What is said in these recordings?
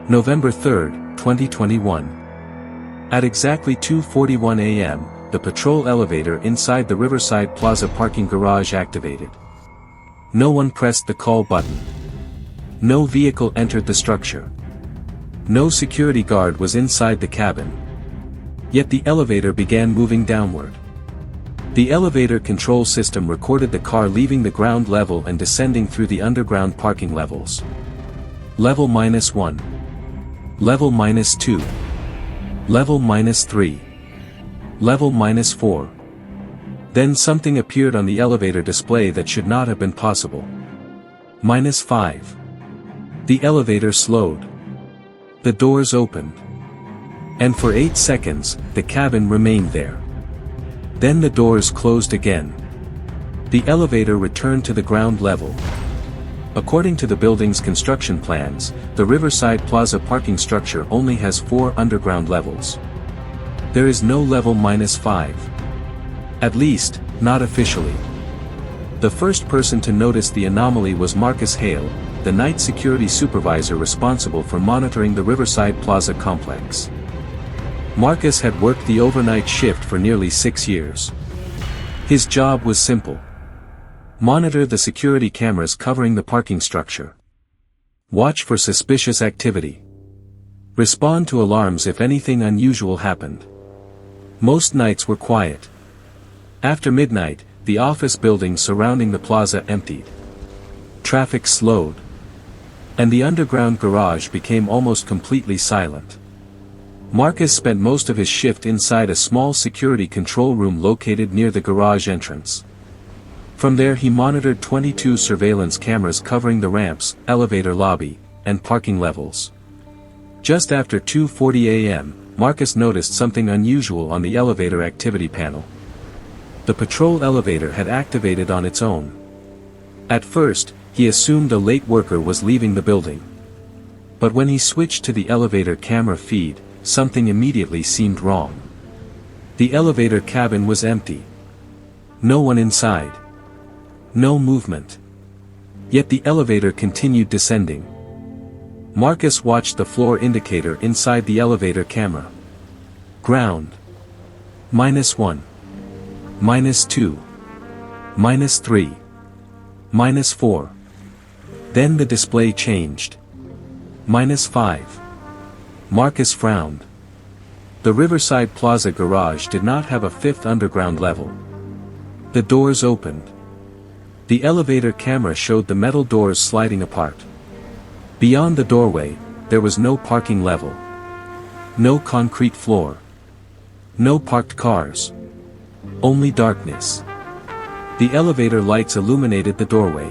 November 3, 2021. At exactly 2:41 a.m., the patrol elevator inside the Riverside Plaza parking garage activated. No one pressed the call button. No vehicle entered the structure. No security guard was inside the cabin. Yet the elevator began moving downward. The elevator control system recorded the car leaving the ground level and descending through the underground parking levels. Level -1. Level -2. Level -3. Level -4. Then something appeared on the elevator display that should not have been possible. -5. The elevator slowed. The doors opened. And for 8 seconds, the cabin remained there. Then the doors closed again. The elevator returned to the ground level. According to the building's construction plans, the Riverside Plaza parking structure only has 4 underground levels. There is no level -5. At least, not officially. The first person to notice the anomaly was Marcus Hale, the night security supervisor responsible for monitoring the Riverside Plaza complex. Marcus had worked the overnight shift for nearly 6 years. His job was simple. Monitor the security cameras covering the parking structure. Watch for suspicious activity. Respond to alarms if anything unusual happened. Most nights were quiet. After midnight, the office buildings surrounding the plaza emptied. Traffic slowed. And the underground garage became almost completely silent. Marcus spent most of his shift inside a small security control room located near the garage entrance. From there he monitored 22 surveillance cameras covering the ramps, elevator lobby, and parking levels. Just after 2:40 a.m., Marcus noticed something unusual on the elevator activity panel. The patrol elevator had activated on its own. At first, he assumed a late worker was leaving the building. But when he switched to the elevator camera feed, something immediately seemed wrong. The elevator cabin was empty. No one inside. No movement. Yet the elevator continued descending. Marcus watched the floor indicator inside the elevator camera. Ground. -1. -2. -3. -4. Then the display changed. -5. Marcus frowned. The Riverside Plaza garage did not have a 5th underground level. The doors opened. The elevator camera showed the metal doors sliding apart. Beyond the doorway, there was no parking level. No concrete floor. No parked cars. Only darkness. The elevator lights illuminated the doorway.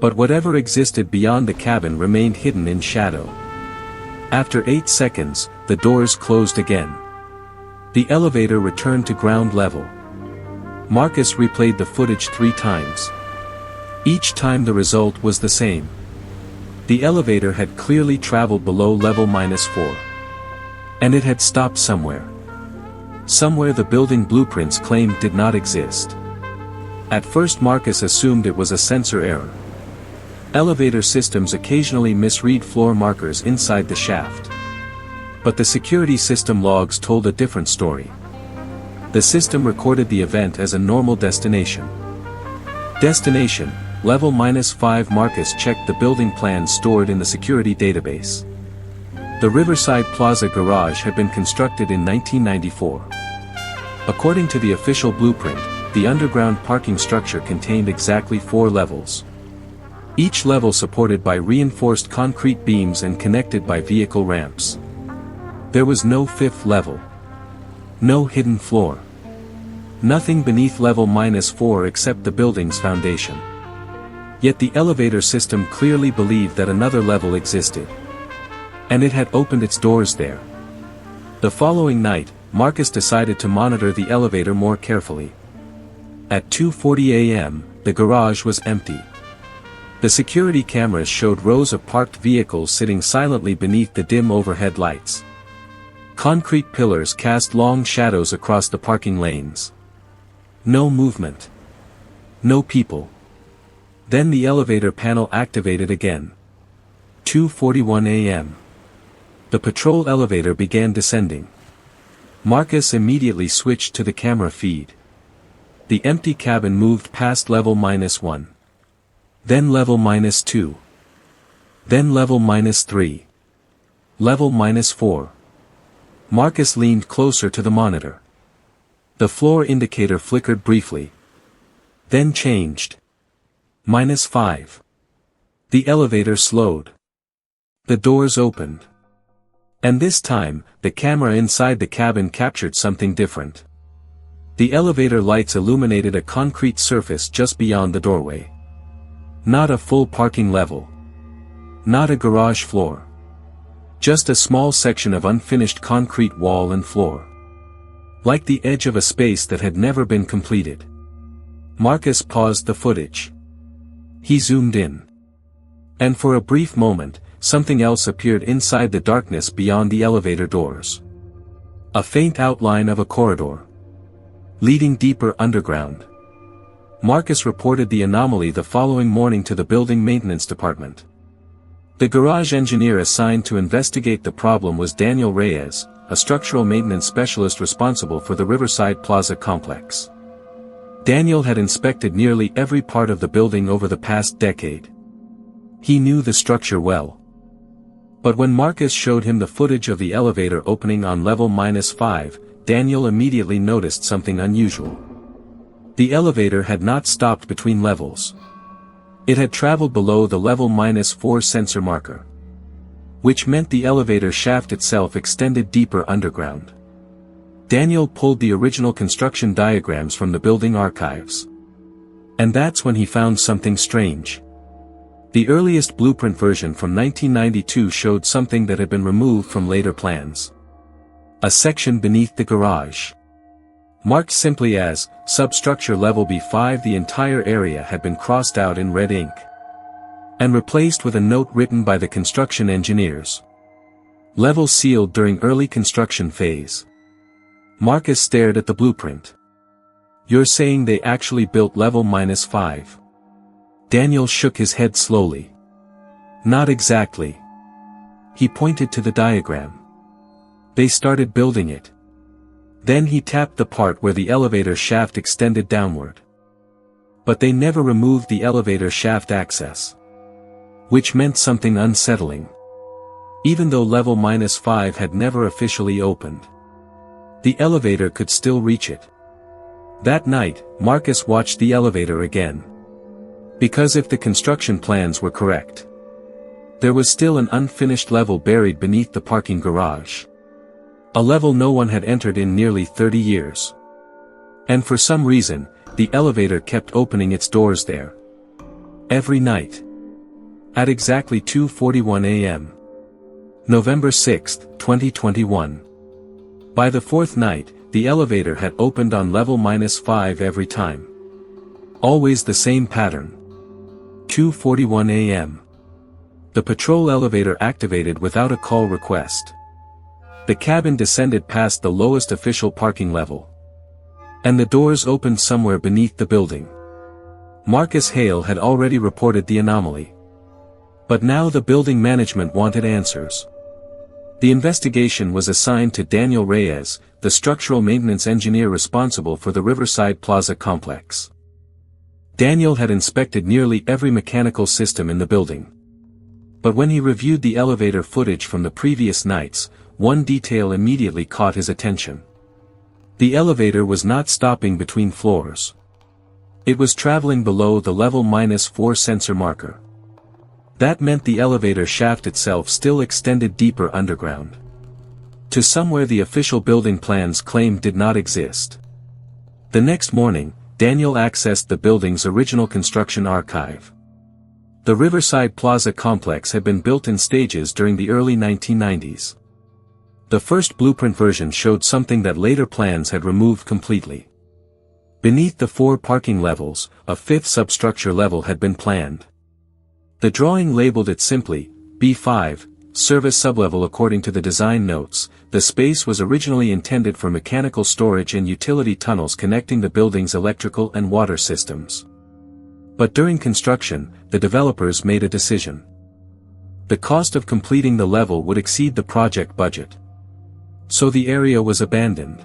But whatever existed beyond the cabin remained hidden in shadow. After 8 seconds, the doors closed again. The elevator returned to ground level. Marcus replayed the footage 3 times. Each time the result was the same. The elevator had clearly traveled below level -4. And it had stopped somewhere. Somewhere the building blueprints claimed did not exist. At first Marcus assumed it was a sensor error. Elevator systems occasionally misread floor markers inside the shaft. But the security system logs told a different story. The system recorded the event as a normal destination. Destination, level -5. Marcus checked the building plans stored in the security database. The Riverside Plaza garage had been constructed in 1994. According to the official blueprint, the underground parking structure contained exactly 4 levels. Each level supported by reinforced concrete beams and connected by vehicle ramps. There was no 5th level. No hidden floor. Nothing beneath level -4 except the building's foundation. Yet the elevator system clearly believed that another level existed. And it had opened its doors there. The following night, Marcus decided to monitor the elevator more carefully. At 2:40 a.m., the garage was empty. The security cameras showed rows of parked vehicles sitting silently beneath the dim overhead lights. Concrete pillars cast long shadows across the parking lanes. No movement. No people. Then the elevator panel activated again. 2:41 a.m. The patrol elevator began descending. Marcus immediately switched to the camera feed. The empty cabin moved past level -1. Then level -2. Then level -3. Level -4. Marcus leaned closer to the monitor. The floor indicator flickered briefly. Then changed. -5. The elevator slowed. The doors opened. And this time, the camera inside the cabin captured something different. The elevator lights illuminated a concrete surface just beyond the doorway. Not a full parking level. Not a garage floor. Just a small section of unfinished concrete wall and floor. Like the edge of a space that had never been completed. Marcus paused the footage. He zoomed in. And for a brief moment, something else appeared inside the darkness beyond the elevator doors. A faint outline of a corridor. Leading deeper underground. Marcus reported the anomaly the following morning to the building maintenance department. The garage engineer assigned to investigate the problem was Daniel Reyes, a structural maintenance specialist responsible for the Riverside Plaza complex. Daniel had inspected nearly every part of the building over the past decade. He knew the structure well. But when Marcus showed him the footage of the elevator opening on level -5, Daniel immediately noticed something unusual. The elevator had not stopped between levels. It had traveled below the level -4 sensor marker. Which meant the elevator shaft itself extended deeper underground. Daniel pulled the original construction diagrams from the building archives. And that's when he found something strange. The earliest blueprint version from 1992 showed something that had been removed from later plans. A section beneath the garage. Marked simply as, substructure level B5, the entire area had been crossed out in red ink. And replaced with a note written by the construction engineers. Level sealed during early construction phase. Marcus stared at the blueprint. You're saying they actually built level -5? Daniel shook his head slowly. Not exactly. He pointed to the diagram. They started building it. Then he tapped the part where the elevator shaft extended downward. But they never removed the elevator shaft access. Which meant something unsettling. Even though level -5 had never officially opened. The elevator could still reach it. That night, Marcus watched the elevator again. Because if the construction plans were correct, there was still an unfinished level buried beneath the parking garage. A level no one had entered in nearly 30 years. And for some reason, the elevator kept opening its doors there. Every night. At exactly 2:41 a.m. November 6, 2021. By the fourth night, the elevator had opened on level -5 every time. Always the same pattern. 2:41 a.m. The patrol elevator activated without a call request. The cabin descended past the lowest official parking level. And the doors opened somewhere beneath the building. Marcus Hale had already reported the anomaly. But now the building management wanted answers. The investigation was assigned to Daniel Reyes, the structural maintenance engineer responsible for the Riverside Plaza complex. Daniel had inspected nearly every mechanical system in the building. But when he reviewed the elevator footage from the previous nights, one detail immediately caught his attention. The elevator was not stopping between floors. It was traveling below the level -4 sensor marker. That meant the elevator shaft itself still extended deeper underground. To somewhere the official building plans claimed did not exist. The next morning, Daniel accessed the building's original construction archive. The Riverside Plaza complex had been built in stages during the early 1990s. The first blueprint version showed something that later plans had removed completely. Beneath the 4 parking levels, a 5th substructure level had been planned. The drawing labeled it simply, B5, service sublevel. According to the design notes, the space was originally intended for mechanical storage and utility tunnels connecting the building's electrical and water systems. But during construction, the developers made a decision. The cost of completing the level would exceed the project budget. So the area was abandoned.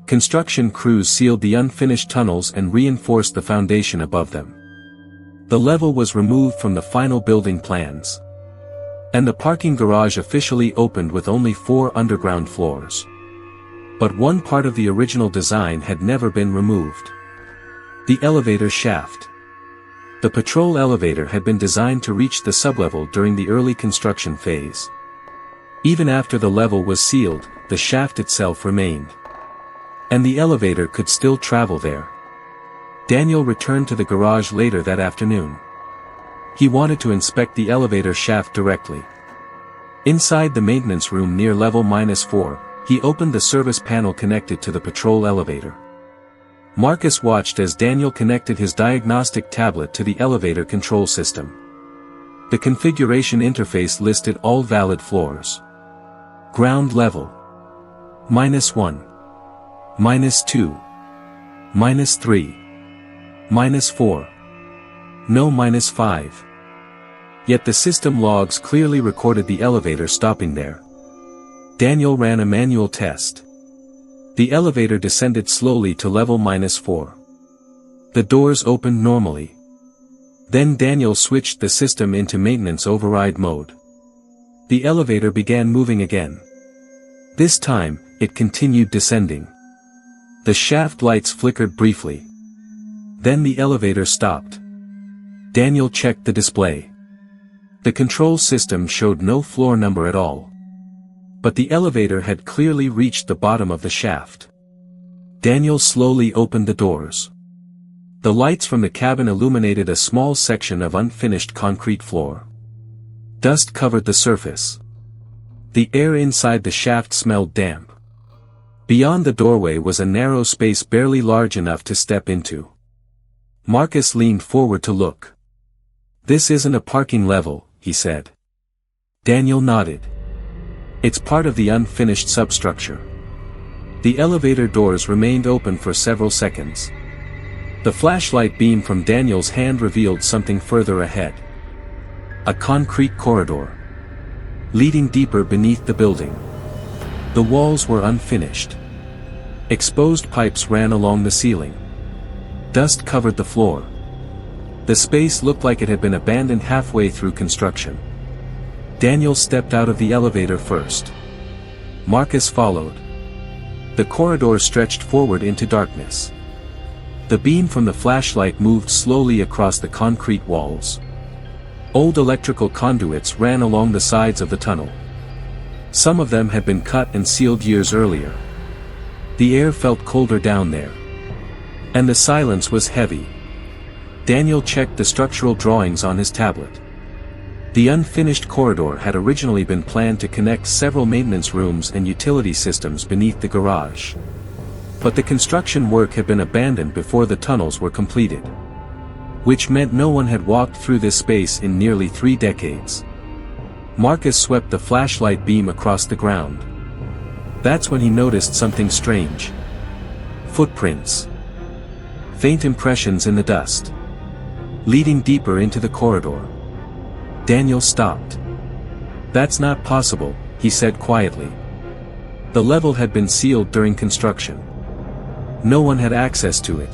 Construction crews sealed the unfinished tunnels and reinforced the foundation above them. The level was removed from the final building plans. And the parking garage officially opened with only 4 underground floors. But one part of the original design had never been removed. The elevator shaft. The patrol elevator had been designed to reach the sublevel during the early construction phase. Even after the level was sealed, the shaft itself remained. And the elevator could still travel there. Daniel returned to the garage later that afternoon. He wanted to inspect the elevator shaft directly. Inside the maintenance room near level -4, he opened the service panel connected to the patrol elevator. Marcus watched as Daniel connected his diagnostic tablet to the elevator control system. The configuration interface listed all valid floors. Ground level. -1. -2. -3. -4. No -5. Yet the system logs clearly recorded the elevator stopping there. Daniel ran a manual test. The elevator descended slowly to level -4. The doors opened normally. Then Daniel switched the system into maintenance override mode. The elevator began moving again. This time, it continued descending. The shaft lights flickered briefly. Then the elevator stopped. Daniel checked the display. The control system showed no floor number at all. But the elevator had clearly reached the bottom of the shaft. Daniel slowly opened the doors. The lights from the cabin illuminated a small section of unfinished concrete floor. Dust covered the surface. The air inside the shaft smelled damp. Beyond the doorway was a narrow space barely large enough to step into. Marcus leaned forward to look. "This isn't a parking level," he said. Daniel nodded. "It's part of the unfinished substructure." The elevator doors remained open for several seconds. The flashlight beam from Daniel's hand revealed something further ahead. A concrete corridor. Leading deeper beneath the building. The walls were unfinished. Exposed pipes ran along the ceiling. Dust covered the floor. The space looked like it had been abandoned halfway through construction. Daniel stepped out of the elevator first. Marcus followed. The corridor stretched forward into darkness. The beam from the flashlight moved slowly across the concrete walls. Old electrical conduits ran along the sides of the tunnel. Some of them had been cut and sealed years earlier. The air felt colder down there. And the silence was heavy. Daniel checked the structural drawings on his tablet. The unfinished corridor had originally been planned to connect several maintenance rooms and utility systems beneath the garage. But the construction work had been abandoned before the tunnels were completed. Which meant no one had walked through this space in nearly 3 decades. Marcus swept the flashlight beam across the ground. That's when he noticed something strange. Footprints. Faint impressions in the dust. Leading deeper into the corridor. Daniel stopped. "That's not possible," he said quietly. The level had been sealed during construction. No one had access to it.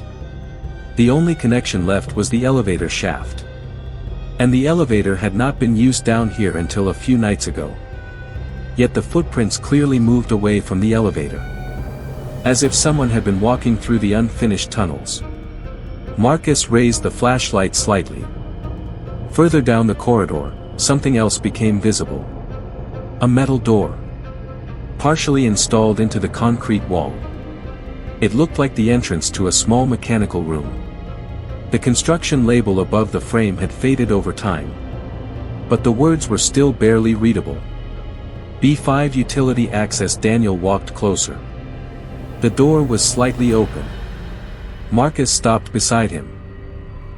The only connection left was the elevator shaft. And the elevator had not been used down here until a few nights ago. Yet the footprints clearly moved away from the elevator. As if someone had been walking through the unfinished tunnels. Marcus raised the flashlight slightly. Further down the corridor, something else became visible. A metal door. Partially installed into the concrete wall. It looked like the entrance to a small mechanical room. The construction label above the frame had faded over time. But the words were still barely readable. B5 Utility Access. Daniel walked closer. The door was slightly open. Marcus stopped beside him.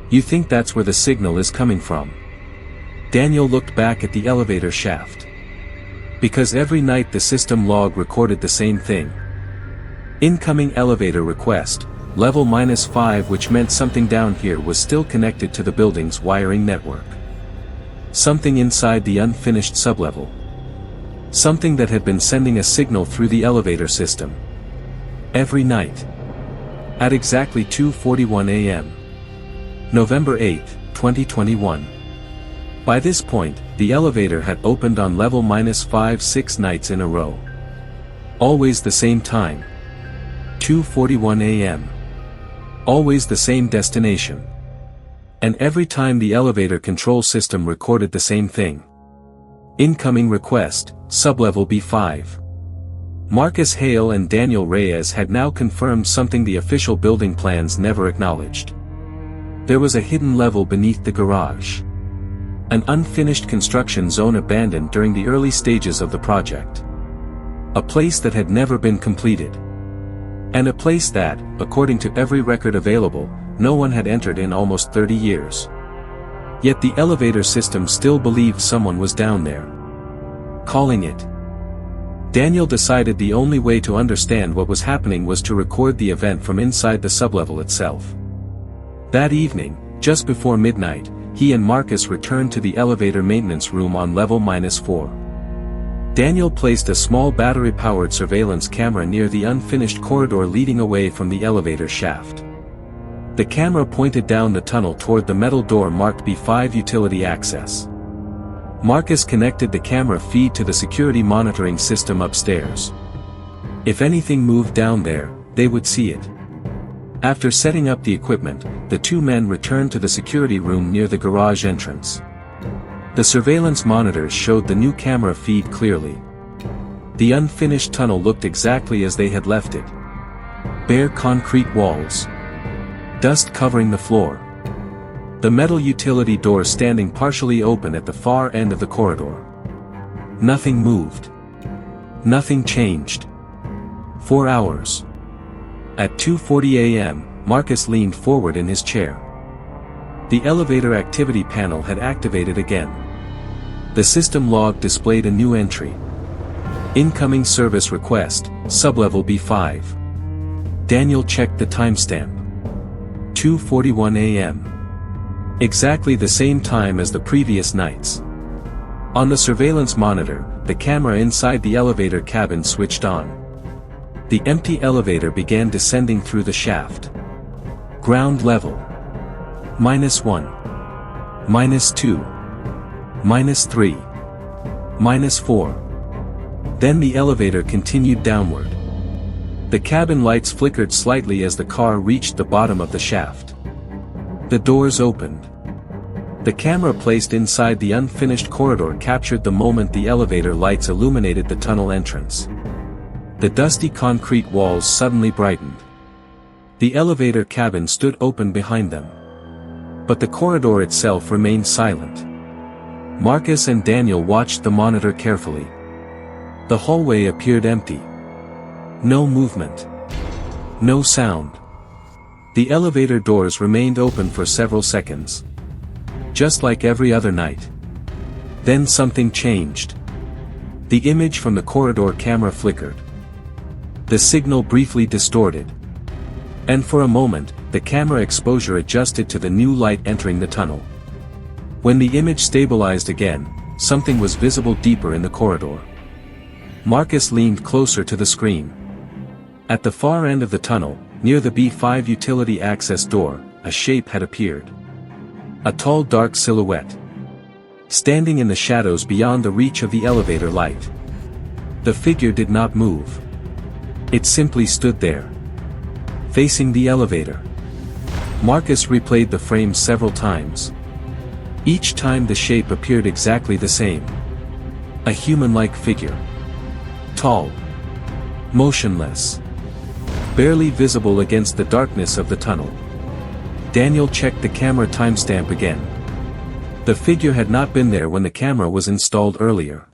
"You think that's where the signal is coming from?" Daniel looked back at the elevator shaft. Because every night the system log recorded the same thing. Incoming elevator request, level -5, which meant something down here was still connected to the building's wiring network. Something inside the unfinished sublevel. Something that had been sending a signal through the elevator system. Every night. At exactly 2:41 a.m. November 8, 2021. By this point, the elevator had opened on level -5 nights in a row. Always the same time. 2:41 a.m. Always the same destination. And every time the elevator control system recorded the same thing. Incoming request, sublevel B5. Marcus Hale and Daniel Reyes had now confirmed something the official building plans never acknowledged. There was a hidden level beneath the garage. An unfinished construction zone abandoned during the early stages of the project. A place that had never been completed. And a place that, according to every record available, no one had entered in almost 30 years. Yet the elevator system still believed someone was down there. Calling it. Daniel decided the only way to understand what was happening was to record the event from inside the sublevel itself. That evening, just before midnight, he and Marcus returned to the elevator maintenance room on level -4. Daniel placed a small battery-powered surveillance camera near the unfinished corridor leading away from the elevator shaft. The camera pointed down the tunnel toward the metal door marked B5 utility access. Marcus connected the camera feed to the security monitoring system upstairs. If anything moved down there, they would see it. After setting up the equipment, the two men returned to the security room near the garage entrance. The surveillance monitors showed the new camera feed clearly. The unfinished tunnel looked exactly as they had left it. Bare concrete walls. Dust covering the floor. The metal utility door standing partially open at the far end of the corridor. Nothing moved. Nothing changed. 4 hours. At 2:40 a.m., Marcus leaned forward in his chair. The elevator activity panel had activated again. The system log displayed a new entry. Incoming service request, sublevel B5. Daniel checked the timestamp. 2:41 a.m. Exactly the same time as the previous nights. On the surveillance monitor, the camera inside the elevator cabin switched on. The empty elevator began descending through the shaft. Ground level. -1. -2. -3. -4. Then the elevator continued downward. The cabin lights flickered slightly as the car reached the bottom of the shaft. The doors opened. The camera placed inside the unfinished corridor captured the moment the elevator lights illuminated the tunnel entrance. The dusty concrete walls suddenly brightened. The elevator cabin stood open behind them. But the corridor itself remained silent. Marcus and Daniel watched the monitor carefully. The hallway appeared empty. No movement. No sound. The elevator doors remained open for several seconds. Just like every other night. Then something changed. The image from the corridor camera flickered. The signal briefly distorted. And for a moment, the camera exposure adjusted to the new light entering the tunnel. When the image stabilized again, something was visible deeper in the corridor. Marcus leaned closer to the screen. At the far end of the tunnel, near the B5 utility access door, a shape had appeared. A tall dark silhouette. Standing in the shadows beyond the reach of the elevator light. The figure did not move. It simply stood there. Facing the elevator. Marcus replayed the frame several times. Each time the shape appeared exactly the same. A human-like figure. Tall. Motionless. Barely visible against the darkness of the tunnel. Daniel checked the camera timestamp again. The figure had not been there when the camera was installed earlier.